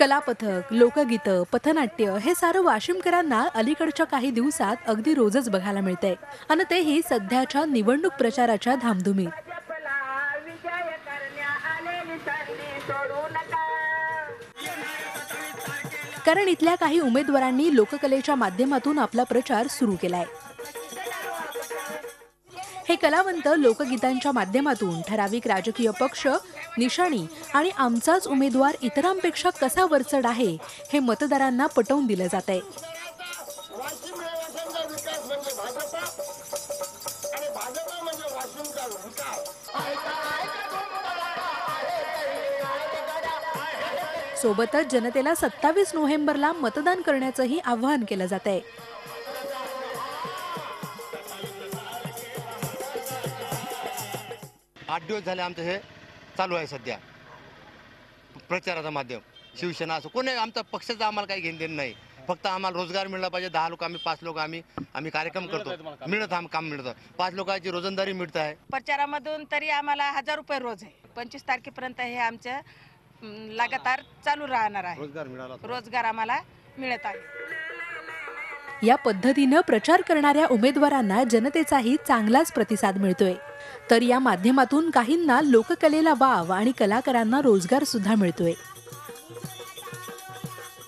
कलापथक, लोकगीतं, पथनाट्य हे सारं वाशिमकरांना अलीकडच्या काही दिवसात अगदी रोजच बघायला मिळतंय आणि तेही सध्याच्या निवडणूक प्रचाराच्या धामधुमीत. कारण इथल्या काही उमेदवारांनी लोककलेच्या माध्यमातून आपला प्रचार सुरू केलाय. हे कलावंत लोकगीतांच्या माध्यमातून ठराविक राजकीय पक्ष, निशाणी आणि आमचाच उमेदवार इतरांपेक्षा कसा वरचढ आहे हे मतदारांना पटवून दिलं जातंय. सोबतच जनतेला 27 नोव्हेंबरला मतदान करण्याचंही आवाहन केलं जातंय. आठ दिवस झाले आमचं हे चालू आहे सध्या प्रचाराचं माध्यम. शिवसेना असं कोणी आमचा पक्षाचं आम्हाला काही घेणं देणं नाही. फक्त आम्हाला रोजगार मिळला पाहिजे. 10 लोक आम्ही 5 लोक आम्ही कार्यक्रम करतो. मिळत काम मिळतं. 5 लोकांची रोजंदारी मिळत आहे. प्रचारामधून तरी आम्हाला 1000 रुपये रोज आहे. 25 तारखेपर्यंत हे आमचं लगातार चालू राहणार आहे. रोजगार आम्हाला मिळत आहे. या पद्धतीनं प्रचार करणाऱ्या उमेदवारांना जनतेचाही चांगलाच प्रतिसाद मिळतोय. तर या माध्यमातून काहींना लोककलेला वाव आणि कलाकारांना रोजगार सुद्धा मिळतोय.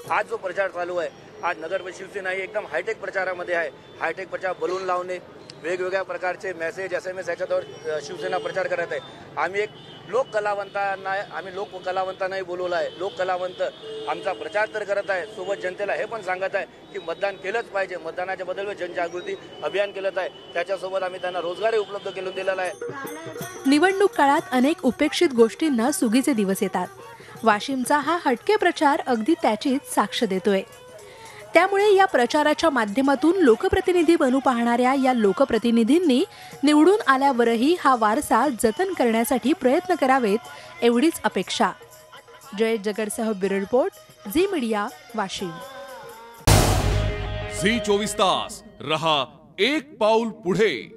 आज जो प्रचार चालू आहे, आज नगर शिवसेना ही एकदम हायटेक प्रचारामध्ये आहे. हायटेक प्रचार, बलून लावणे, वेगवेगळ्या प्रकारचे मेसेज, SMS याच्यावर शिवसेना प्रचार करत आहे. आम्ही लोक कलावंतांनाही बोलवलं आहे. लोक कलावंत आमचा प्रचार तर करत आहे, सोबत जनतेला हे पण सांगत आहे की मतदान केलंच पाहिजे. मतदानाच्या बदल जनजागृती अभियान केलं आहे. त्याच्यासोबत आम्ही त्यांना रोजगारही उपलब्ध करून दिलेला आहे. निवडणूक काळात अनेक उपेक्षित गोष्टींना सुगीचे दिवस येतात. वाशिमचा हा हटके प्रचार अगदी त्याचीच साक्ष देतोय. त्यामुळे या प्रचाराच्या माध्यमातून लोकप्रतिनिधी बनू पाहणाऱ्या या लोकप्रतिनिधींनी निवडून आल्यावरही हा वारसा जतन करण्यासाठी प्रयत्न करावेत एवढीच अपेक्षा. जय जगडसह bureau report, Zee Media, Washim. Zee 24 तास रहा एक पाऊल पुढे.